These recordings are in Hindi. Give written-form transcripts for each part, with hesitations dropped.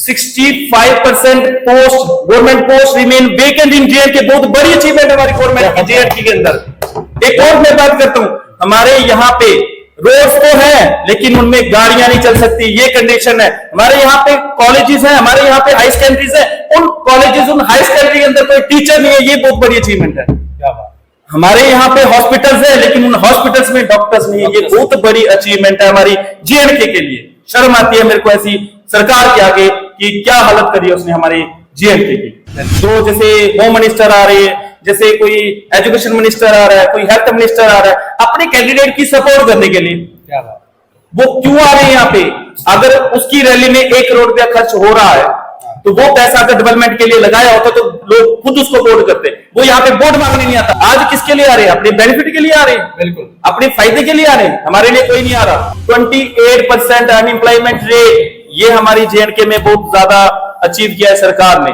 65% post government post remain vacant in JNK. बहुत बड़ी अचीवमेंट हमारी गवर्नमेंट की जेएनके के अंदर। एक और मैं बात करता हूं, हमारे यहाँ पे रोड्स तो है लेकिन उनमें गाड़ियां नहीं चल सकती, ये कंडीशन है। हमारे यहाँ पे कॉलेजेस हैं, हमारे यहाँ पे हाई सेकेंडरीज है, उन कॉलेजेस उन हाई सेकेंडरी के अंदर कोई टीचर नहीं है, ये बहुत बड़ी अचीवमेंट है। क्या बात। हमारे यहाँ पे हॉस्पिटल्स है लेकिन उन हॉस्पिटल्स में डॉक्टर्स नहीं है, ये बहुत बड़ी अचीवमेंट है हमारी जेएनके के लिए। शर्म आती है मेरे को ऐसी सरकार के आगे कि क्या हालत करी है उसने हमारे जेएनके की। तो जैसे होम मिनिस्टर आ रही है, जैसे कोई एजुकेशन मिनिस्टर आ रहा है, कोई हेल्थ मिनिस्टर आ रहा है अपने कैंडिडेट की सपोर्ट करने के लिए, क्या बात, वो क्यों आ रहे हैं यहाँ पे? अगर उसकी रैली में 1 करोड़ रुपया खर्च हो रहा है तो वो पैसा अगर डेवलपमेंट के लिए लगाया होता तो लोग खुद उसको वोट करते। वो यहाँ पे वोट मांगने नहीं आता। आज किसके लिए आ रहे हैं? अपने बेनिफिट के लिए आ रहे हैं, बिल्कुल अपने फायदे के लिए आ रहे हैं, हमारे लिए कोई नहीं आ रहा। 28% अनएम्प्लॉयमेंट रेट, ये हमारी जेएनके में बहुत ज्यादा अचीव किया है सरकार ने।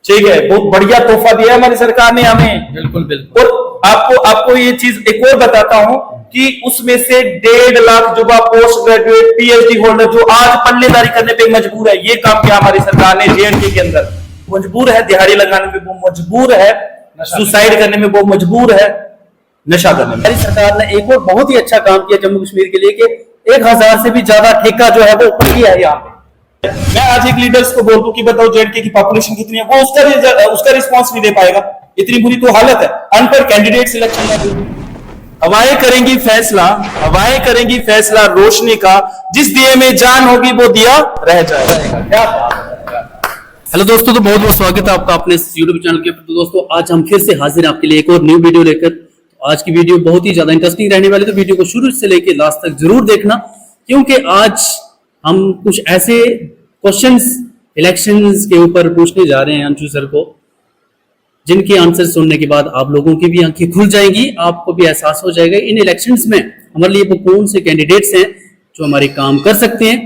ठीक है, बहुत बढ़िया तोहफा दिया हमारी सरकार ने हमें, बिल्कुल बिल्कुल। और आपको ये चीज एक और बताता हूं कि उसमें से 1.5 लाख युवा पोस्ट ग्रेजुएट पीएचडी होल्डर जो आज पल्लेदारी करने पे मजबूर है, ये काम किया हमारी सरकार ने जेएनके के अंदर। मजबूर है दिहाड़ी लगाने में, वो मजबूर है सुसाइड करने में, वो मजबूर है नशा करने में। हमारी सरकार ने एक और बहुत ही अच्छा काम किया जम्मू कश्मीर के लिए कि 1000 से भी ज्यादा ठेका जो है वो किया है यहाँ पे। मैं आज एक लीडर्स को बोल दूं कि बताओ जेएनके की पॉपुलेशन कितनी है, वो उसका रिस्पांस नहीं दे पाएगा। इतनी बुरी तो हालत है। अनपढ़ कैंडिडेट सिलेक्शन में हवाएं करेंगी फैसला, हवाएं करेंगी फैसला रोशनी का, जिस दिए में जान होगी वो दिया रह जाएगा। क्या हेलो दोस्तों, तो बहुत बहुत स्वागत है आपका अपने यूट्यूब चैनल के। तो दोस्तों आज हम फिर से हाजिर हैं आपके लिए एक और न्यू वीडियो लेकर। तो आज की वीडियो बहुत ही ज्यादा इंटरेस्टिंग रहने वाली, तो वीडियो को शुरू से लेकर लास्ट तक जरूर देखना, क्योंकि आज हम कुछ ऐसे क्वेश्चंस इलेक्शंस के ऊपर पूछने जा रहे हैं अंशु सर को, जिनके आंसर सुनने के बाद आप लोगों की भी आंखें खुल जाएंगी, आपको भी एहसास हो जाएगा इन इलेक्शंस में हमारे लिए वो कौन से कैंडिडेट्स हैं जो हमारे काम कर सकते हैं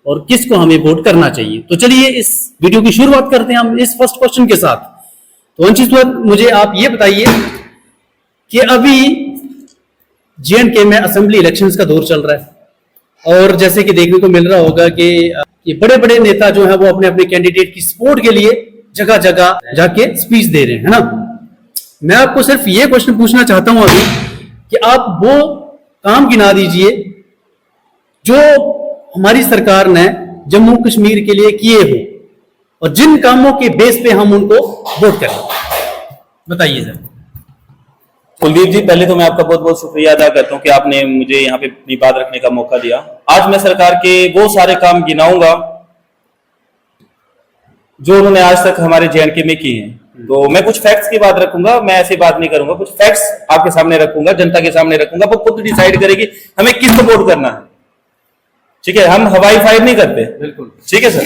और किसको हमें वोट करना चाहिए। तो चलिए इस वीडियो की शुरुआत करते हैं हम इस फर्स्ट क्वेश्चन के साथ। तो अंशु सर मुझे आप ये बताइए कि अभी जेएनके में असेंबली इलेक्शंस का दौर चल रहा है और जैसे कि देखने को मिल रहा होगा कि ये बड़े बड़े नेता जो है वो अपने अपने कैंडिडेट की सपोर्ट के लिए जगह जगह जाके स्पीच दे रहे हैं, है ना। मैं आपको सिर्फ ये क्वेश्चन पूछना चाहता हूं अभी कि आप वो काम गिना दीजिए जो हमारी सरकार ने जम्मू कश्मीर के लिए किए हो और जिन कामों के बेस पे हम उनको वोट करें, बताइए सर। कुलदीप जी, पहले तो मैं आपका बहुत बहुत शुक्रिया अदा करता हूं कि आपने मुझे यहाँ पे अपनी बात रखने का मौका दिया। आज मैं सरकार के वो सारे काम गिनाऊंगा जो उन्होंने आज तक हमारे जेएनके में किए हैं। तो मैं कुछ फैक्ट्स की बात रखूंगा, मैं ऐसी बात नहीं करूंगा, कुछ फैक्ट्स आपके सामने रखूंगा, जनता के सामने रखूंगा, वो खुद डिसाइड करेगी हमें किसको वोट करना है। ठीक है, हम हवाई फायर नहीं करते, बिल्कुल ठीक है सर।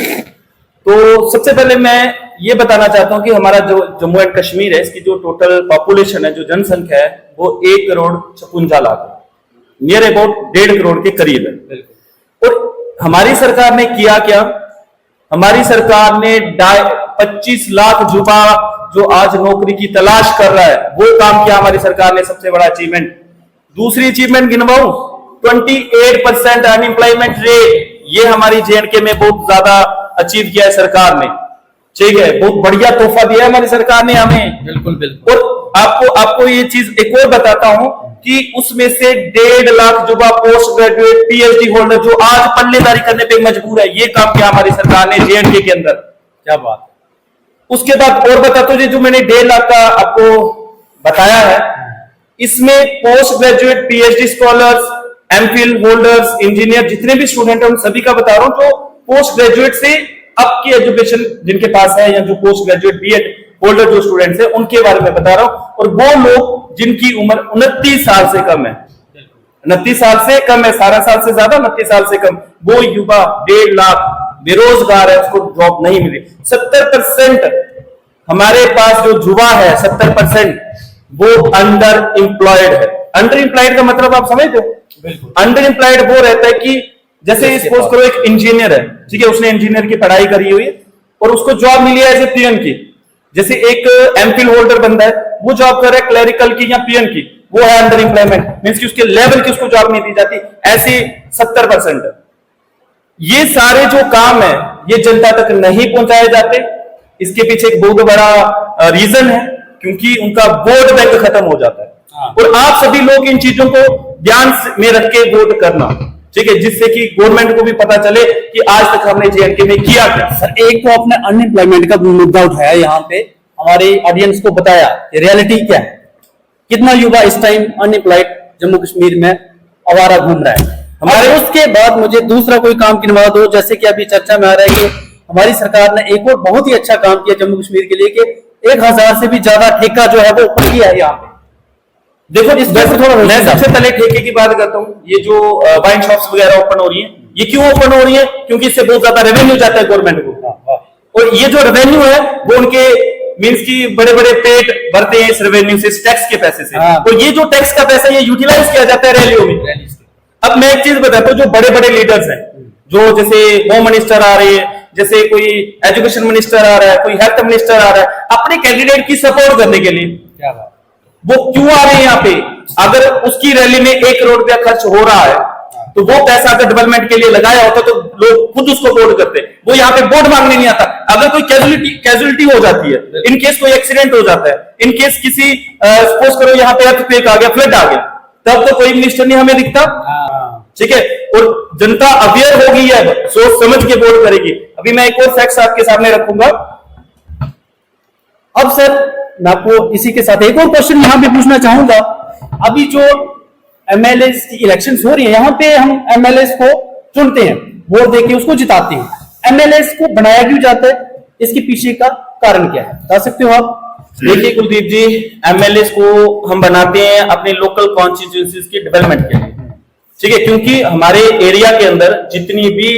तो सबसे पहले मैं ये बताना चाहता हूं कि हमारा जो जम्मू एंड कश्मीर है, इसकी जो टोटल पॉपुलेशन है, जो जनसंख्या है, वो 1,56,00,000 नियर अबाउट 1.5 करोड़ के करीब है। और हमारी सरकार ने किया क्या? हमारी सरकार ने 25 लाख युवा जो आज नौकरी की तलाश कर रहा है, वो काम किया हमारी सरकार ने, सबसे बड़ा अचीवमेंट। दूसरी अचीवमेंट गिनवाऊं, 28% अनएम्प्लॉयमेंट रेट, ये हमारी जेएनके में बहुत ज्यादा अचीव किया है सरकार ने। ठीक है, बहुत बढ़िया तोहफा दिया है हमारी सरकार ने हमें, बिल्कुल बिल्कुल। और आपको ये चीज एक और बताता हूं कि उसमें से 1.5 लाख युवा पोस्ट ग्रेजुएट पीएचडी होल्डर जो आज पल्लेदारी करने पे मजबूर है, ये काम किया हमारी सरकार ने जेएनके के अंदर। क्या बात। उसके बाद और बताता हूं, जो मैंने 1.5 लाख का आपको बताया है, इसमें post graduate PhD scholars, MPhil holders, engineer, जितने भी स्टूडेंट है उन सभी का बता रहा हूं, जो पोस्ट ग्रेजुएट से अब की एजुकेशन जिनके पास है, या जो पोस्ट ग्रेजुएट बीएड होल्डर जो स्टूडेंट्स है, उनके बारे में बता रहा हूं। और वो लोग जिनकी उम्र 29 साल से कम है, 29 साल से कम है, 18 साल से ज्यादा, 29 साल से कम, वो युवा 1.5 लाख बेरोजगार है, उसको जॉब नहीं मिली। 70% हमारे पास जो युवा है, 70% वो अंडर एम्प्लॉयड है। अंडर एम्प्लॉयड का मतलब आप समझते हो? अंडर एम्प्लॉयड वो रहता है कि जैसे सपोज करो एक इंजीनियर है, ठीक है, उसने इंजीनियर की पढ़ाई करी हुई है और उसको जॉब मिली है एज ए पीएन की। जैसे एक एमफिल होल्डर बंदा है, वो जॉब कर रहा है क्लरिकल की या पीएन की, वो है अंडर एम्प्लॉयमेंट, मींस कि उसके लेवल की उसको जॉब नहीं दी जाती। ऐसे 70% है। ये सारे जो काम है ये जनता तक नहीं पहुंचाए जाते। इसके पीछे एक बहुत बड़ा रीजन है, क्योंकि उनका वोट बैंक खत्म हो जाता है। और आप सभी लोग इन चीजों को ध्यान में रख के वोट करना, ठीक है, जिससे कि गवर्नमेंट को भी पता चले कि आज तक हमने जेएनके में किया क्या। सर एक तो आपने अनएम्प्लॉयमेंट का मुद्दा उठाया, यहाँ पे हमारे ऑडियंस को बताया कि रियलिटी क्या है, कितना युवा इस टाइम अनएम्प्लॉयड जम्मू कश्मीर में आवारा घूम रहा है। हमारे उसके बाद मुझे दूसरा कोई काम गिनवा दो, जैसे कि अभी चर्चा में आ रहा है कि हमारी सरकार ने एक और बहुत ही अच्छा काम किया जम्मू कश्मीर के लिए कि 1000 से भी ज्यादा ठेका जो है वो ऊपर किया है यहाँ पे। देखो इस थोड़ा मैं सबसे पहले ठेके की बात करता हूँ। ये जो वाइन शॉप्स वगैरह ओपन हो रही हैं, ये क्यों ओपन हो रही है? क्योंकि इससे बहुत ज्यादा रेवेन्यू जाता है गवर्नमेंट को, और ये जो रेवेन्यू है वो उनके मींस की बड़े बड़े पेट भरते हैं इस रेवेन्यू से, इस टैक्स के पैसे से। और ये जो टैक्स का पैसा ये यूटिलाइज किया जाता है रैलियों में। अब मैं एक चीज बताता हूँ, जो बड़े बड़े लीडर्स हैं, जो जैसे होम मिनिस्टर आ रही है, जैसे कोई एजुकेशन मिनिस्टर आ रहा है, कोई हेल्थ मिनिस्टर आ रहा है, अपने कैंडिडेट की सपोर्ट करने के लिए क्या बात, वो क्यों आ रहे हैं यहाँ पे? अगर उसकी रैली में 1 करोड़ रुपया खर्च हो रहा है तो वो पैसा अगर डेवलपमेंट के लिए लगाया होता तो लोग खुद उसको वोट करते। वो यहाँ पे वोट मांगने नहीं आता। अगर कोई कैजुअलिटी हो जाती है, इन केस कोई एक्सीडेंट हो जाता है, इन केस किसी सपोज करो यहाँ पे अर्थक्वेक आ गया, फ्लड आ गया, तब तो कोई मिनिस्टर नहीं हमें दिखता, ठीक है। और जनता अवेयर हो गई है, सोच समझ के वोट करेगी। अभी मैं एक और फैक्ट आपके सामने रखूंगा। अब सर मैं आपको इसी के साथ एक और क्वेश्चन यहाँ पे पूछना चाहूंगा। अभी जो एमएलए की इलेक्शन हो रही है, यहाँ पे हम एमएलए को चुनते हैं, वोट देके उसको जिताते हैं। एमएलए को बनाया क्यों जाता है, इसके पीछे का कारण क्या है, बता सकते हो आप? देखिए कुलदीप जी, एमएलए को हम बनाते हैं अपने लोकल कॉन्स्टिट्यूएंसीज के डेवलपमेंट के लिए, ठीक है। क्योंकि हमारे एरिया के अंदर जितनी भी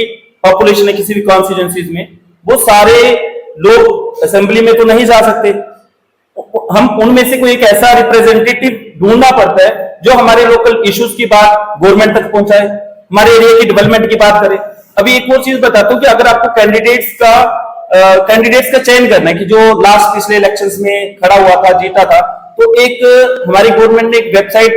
पॉपुलेशन है किसी भी कॉन्स्टिट्यूएंसीज में, वो सारे लोग असेंबली में तो नहीं जा सकते। हम उनमें से कोई एक ऐसा रिप्रेजेंटेटिव ढूंढना पड़ता है जो हमारे लोकल इश्यूज की बात गवर्नमेंट तक पहुंचाए, हमारे एरिया की डेवलपमेंट की बात करे। अभी एक और चीज बताता हूं कि अगर आपको कैंडिडेट्स का चयन करना है कि जो लास्ट पिछले इलेक्शंस में खड़ा हुआ था, जीता था, तो एक हमारी गवर्नमेंट ने एक वेबसाइट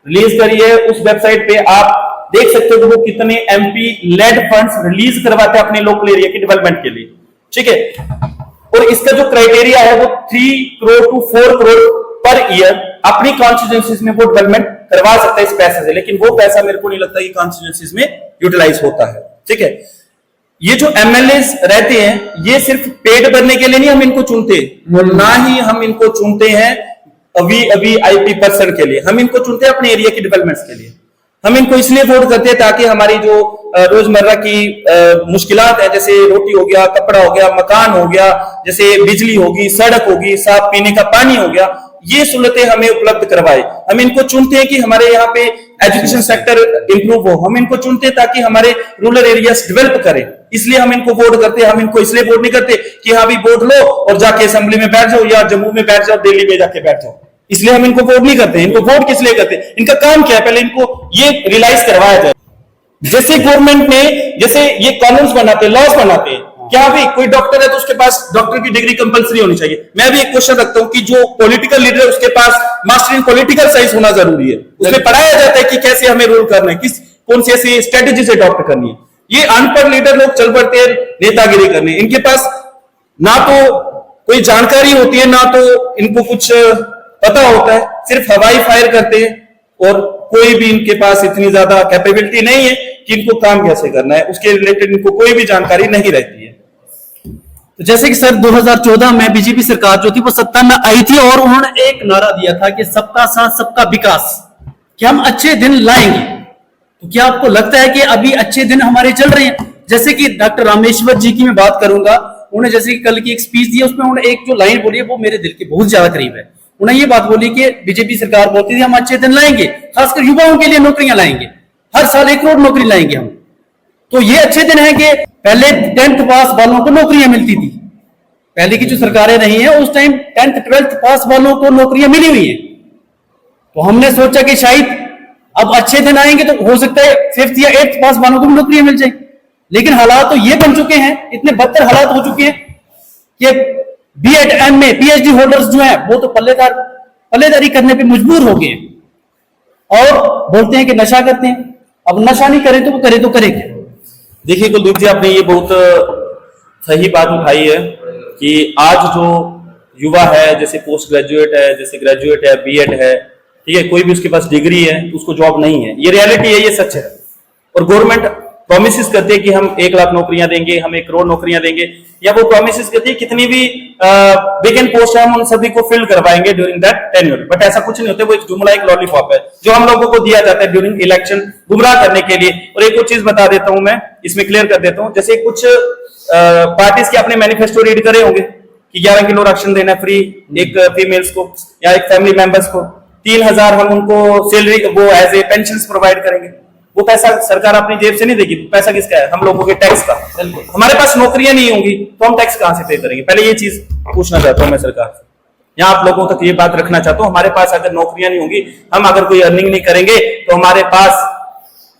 रिलीज करी है। उस वेबसाइट पे आप देख सकते हो कि वो कितने एमपी लेड फंड्स रिलीज करवाते हैं अपने लोकल एरिया की डेवलपमेंट के लिए, ठीक है। और इसका जो क्राइटेरिया है वो 3 crore to 4 crore per year अपनी कॉन्स्टिट्यूएंसीज में वो डेवलपमेंट करवा सकता है इस पैसे से। लेकिन वो पैसा मेरे को नहीं लगता कि कॉन्स्टिट्यूएंसीज में यूटिलाइज होता है, ठीक है। ये जो एमएलए रहते हैं ये सिर्फ पेट भरने के लिए नहीं हम इनको चुनते, और ना ही हम इनको चुनते हैं अभी आईपी पर्सन के लिए। हम इनको चुनते हैं अपने एरिया की डेवलपमेंट के लिए। हम इनको इसलिए वोट करते हैं ताकि हमारी जो रोजमर्रा की मुश्किलात है, जैसे रोटी हो गया, कपड़ा हो गया, मकान हो गया, जैसे बिजली होगी, सड़क होगी, साफ पीने का पानी हो गया, ये सहूलतें हमें उपलब्ध करवाए। हम इनको चुनते हैं कि हमारे यहाँ पे एजुकेशन सेक्टर इंप्रूव हो। हम इनको चुनते हैं ताकि हमारे रूरल एरियाज डेवलप करें, इसलिए हम इनको वोट करते हैं। हम इनको इसलिए वोट नहीं करते कि हाँ भी वोट लो और जाके असेंबली में बैठ जाओ, या जम्मू में बैठ जाओ, दिल्ली में जाके बैठ जाओ, इसलिए हम इनको वोट नहीं करते। इनको वोट किस लिए करते हैं, इनका काम क्या है, पहले इनको ये रियलाइज करवाया जाए। जैसे गवर्नमेंट ने जैसे ये कानून बनाते हैं, लॉज बनाते हैं, क्या भी कोई डॉक्टर है तो उसके पास डॉक्टर की डिग्री कंपलसरी होनी चाहिए। मैं भी एक क्वेश्चन रखता हूं कि जो पॉलिटिकल लीडर है उसके पास मास्टर इन पॉलिटिकल साइंस होना जरूरी है। उसमें पढ़ाया जाता है कि कैसे हमें रूल करना है, किस कौन सी ऐसी स्ट्रेटेजी से अडॉप्ट करनी है। ये अनपढ़ लीडर लोग चल पड़ते हैं नेतागिरी करने। इनके पास ना तो कोई जानकारी होती है, ना तो इनको कुछ पता होता है, सिर्फ हवाई फायर करते हैं, और कोई भी इनके पास इतनी ज्यादा कैपेबिलिटी नहीं है कि इनको काम कैसे करना है, उसके रिलेटेड इनको कोई भी जानकारी नहीं रहती है। तो जैसे कि सर 2014 में बीजेपी सरकार जो थी वो सत्ता में आई थी, और उन्होंने एक नारा दिया था कि सबका साथ सबका विकास, कि हम अच्छे दिन लाएंगे। तो क्या आपको लगता है कि अभी अच्छे दिन हमारे चल रहे हैं? जैसे कि डॉक्टर रामेश्वर जी की मैं बात करूंगा, उन्होंने जैसे कि कल की एक स्पीच दी, उसमें उन्होंने एक जो लाइन बोली है वो मेरे दिल के बहुत ज्यादा करीब है। उन्होंने ये बात बोली कि बीजेपी सरकार बोलती थी हम अच्छे दिन लाएंगे, खासकर युवाओं के लिए नौकरियां लाएंगे, हर साल 1 करोड़ नौकरी लाएंगे हम। तो ये अच्छे दिन है कि पहले 10th पास वालों को नौकरियां मिलती थी, पहले की जो सरकारें रही हैं उस टाइम 10th 12th पास वालों को नौकरियां मिली हुई है। तो हमने सोचा कि शायद अब अच्छे दिन आएंगे तो हो सकता है 5th या 8th पास वालों को भी नौकरियां मिल जाएंगी। लेकिन हालात तो ये बन चुके हैं, इतने बदतर हालात हो चुके हैं कि बीएड एमए पीएचडी होल्डर्स जो है वो तो पल्लेदारी करने पे मजबूर हो गए, और बोलते हैं कि नशा करते हैं। अब नशा नहीं करें तो वो करे तो करे क्या? देखिए कुलदीप जी, आपने ये बहुत सही बात उठाई है कि आज जो युवा है, जैसे पोस्ट ग्रेजुएट है, जैसे ग्रेजुएट है, बीएड है, ठीक है, कोई भी उसके पास डिग्री है, उसको जॉब नहीं है। ये रियलिटी है, ये सच है। और गवर्नमेंट प्रोमिस करती है कि हम 1 लाख नौकरियां देंगे, हम 1 करोड़ नौकरियां देंगे, या वो प्रोमिस करती है कितनी भी वेकेंट पोस्ट है हम उन सभी को फिल करवाएंगे ड्यूरिंग दैट टेन्योर। बट ऐसा कुछ नहीं होता, वो एक जुमला, एक लॉलीपॉप है जो हम लोगों को दिया जाता है ड्यूरिंग इलेक्शन गुमराह करने के लिए। और एक और चीज बता देता हूं, मैं इसमें क्लियर कर देता हूं, जैसे कुछ पार्टीज के अपने मैनिफेस्टो रीड करे होंगे कि 11 किलो राशन देना फ्री एक फीमेल्स को या एक फैमिली मेंबर्स को, 3,000 हम उनको सैलरी वो एज ए पेंशन प्रोवाइड करेंगे। वो पैसा सरकार अपनी जेब से नहीं देगी, पैसा किसका है? हम लोगों के टैक्स का। हमारे पास नौकरियां नहीं होंगी तो हम टैक्स कहां से पे करेंगे? पहले ये चीज पूछना चाहता हूं मैं सरकार से, यहाँ आप लोगों तक ये बात रखना चाहता हूं। हमारे पास अगर नौकरियां नहीं होंगी, हम अगर कोई अर्निंग नहीं करेंगे, तो हमारे पास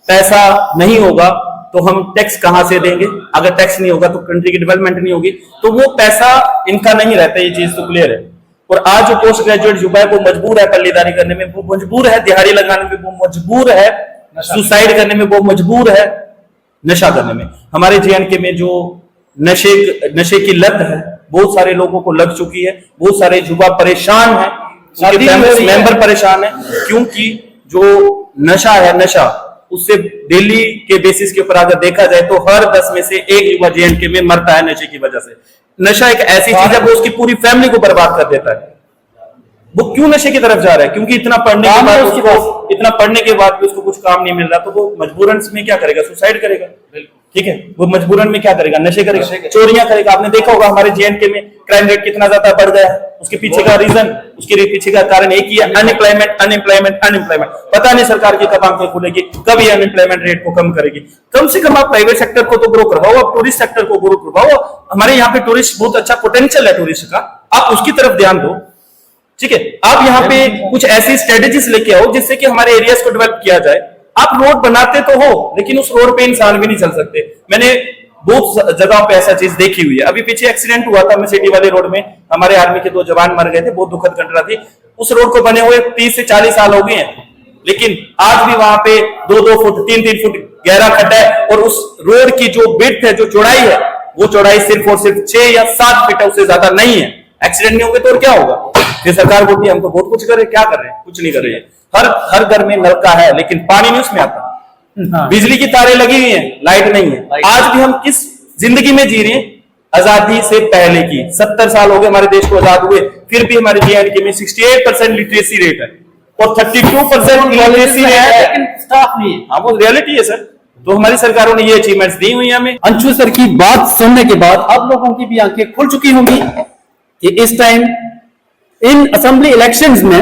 पैसा नहीं होगा, तो हम टैक्स कहां से देंगे? अगर टैक्स नहीं होगा तो कंट्री की डेवलपमेंट नहीं होगी, तो वो पैसा इनका नहीं रहता। ये चीज तो क्लियर है। और आज जो पोस्ट ग्रेजुएट युवा है वो मजबूर है पल्लीदारी करने में, वो मजबूर है दिहाड़ी लगाने में, वो मजबूर है सुसाइड करने में, वो मजबूर है नशा करने में। हमारे जेएनके में जो नशे की लत है, बहुत सारे लोगों को लग चुकी है, बहुत सारे युवा परेशान है, उनके फैमिली मेंबर परेशान है, क्योंकि जो नशा है, नशा उससे डेली के बेसिस के ऊपर अगर देखा जाए तो हर 10 में से 1 युवा जेएनके में मरता है नशे की वजह से। नशा एक ऐसी चीज है वो उसकी पूरी फैमिली को बर्बाद कर देता है। वो क्यों नशे की तरफ जा रहा है? क्योंकि इतना पढ़ने के बाद भी उसको कुछ काम नहीं मिल रहा, तो वो मजबूरन में क्या करेगा? सुसाइड करेगा। ठीक है, वो मजबूरन में क्या करेगा? नशे करेगा, चोरियां करेगा। आपने देखा होगा हमारे जेएनके में क्राइम रेट कितना ज्यादा बढ़ गया है। उसके पीछे का रीजन, उसके पीछे का कारण एक ही है, अनएम्प्लॉयमेंट, अनएम्प्लॉयमेंट, अनएम्प्लॉयमेंट। पता नहीं सरकार की कब आंखें खुलेगी, कब ये अनएम्प्लॉयमेंट रेट को कम करेगी। कम से कम आप प्राइवेट सेक्टर को तो ग्रो करवाओ, आप टूरिस्ट सेक्टर को ग्रो करवाओ। हमारे यहाँ पे टूरिस्ट बहुत अच्छा पोटेंशियल है टूरिस्ट का, आप उसकी तरफ ध्यान दो। ठीक है, आप यहाँ पे कुछ ऐसी स्ट्रेटेजीज लेके आओ जिससे कि हमारे एरियाज को डेवलप किया जाए। आप रोड बनाते तो हो, लेकिन उस रोड पे इंसान भी नहीं चल सकते। मैंने बहुत जगह पे ऐसा चीज देखी हुई है। अभी पीछे एक्सीडेंट हुआ था सिटी वाले रोड में, हमारे आर्मी के 2 जवान मर गए थे, बहुत दुखद घटना थी। उस रोड को बने हुए 30 से 40 साल हो गए हैं, लेकिन आज भी वहां पे 2-2 फुट 3-3 फुट गहरा खड्डा है। और उस रोड की जो विड्थ है, जो चौड़ाई है, वो चौड़ाई सिर्फ और सिर्फ 6 या 7 फीट है, उससे ज्यादा नहीं है। एक्सीडेंट नहीं होंगे तो और क्या होगा? ये सरकार बोलती है हम तो बहुत कुछ कर रहे हैं, क्या कर रहे हैं? कुछ नहीं कर रहे हैं। हर घर में नलका है, लेकिन पानी नहीं उसमें आता। बिजली की तारें लगी हुई हैं, लाइट नहीं है। आज भी हम किस जिंदगी में जी रहे हैं? आजादी से पहले की। 70 साल हो गए हमारे देश को आजाद हुए, फिर भी हमारे जेएनके में 68% लिटरेसी रेट है और 32% इलिटरेसी रेट है, लेकिन स्टाफ नहीं है। हाँ, वो रियलिटी है सर। तो हमारी सरकारों ने ये अचीवमेंट्स दी हुई हमें। अंशु सर की बात सुनने के बाद आप लोगों की भी आंखें खुल चुकी होंगी कि इस टाइम इन असेंबली इलेक्शंस में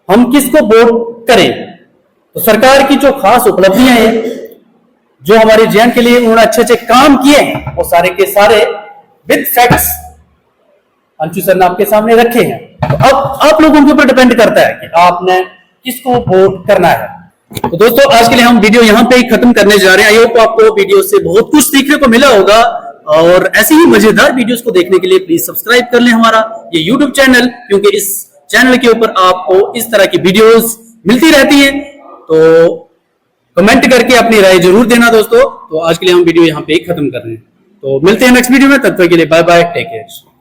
हम किसको वोट करें। तो सरकार की जो खास उपलब्धियां हैं, जो हमारे जेएन के लिए उन्होंने अच्छे अच्छे काम किए हैं, वो सारे के सारे विद फैक्ट्स अंशु सर ने आपके सामने रखे हैं। तो अब आप लोगों के ऊपर डिपेंड करता है कि आपने किसको वोट करना है। तो दोस्तों, आज के लिए हम वीडियो यहां पे ही खत्म करने जा रहे हैं। आई होप आपको वीडियो से बहुत कुछ सीखने को मिला होगा, और ऐसी ही मजेदार वीडियोस को देखने के लिए प्लीज सब्सक्राइब कर लें हमारा ये यूट्यूब चैनल, क्योंकि इस चैनल के ऊपर आपको इस तरह की वीडियोस मिलती रहती हैं। तो कमेंट करके अपनी राय जरूर देना दोस्तों। तो आज के लिए हम वीडियो यहाँ पे ही खत्म कर रहे हैं। तो मिलते हैं नेक्स्ट वीडियो में, तब तक के लिए बाय बाय, टेक केयर।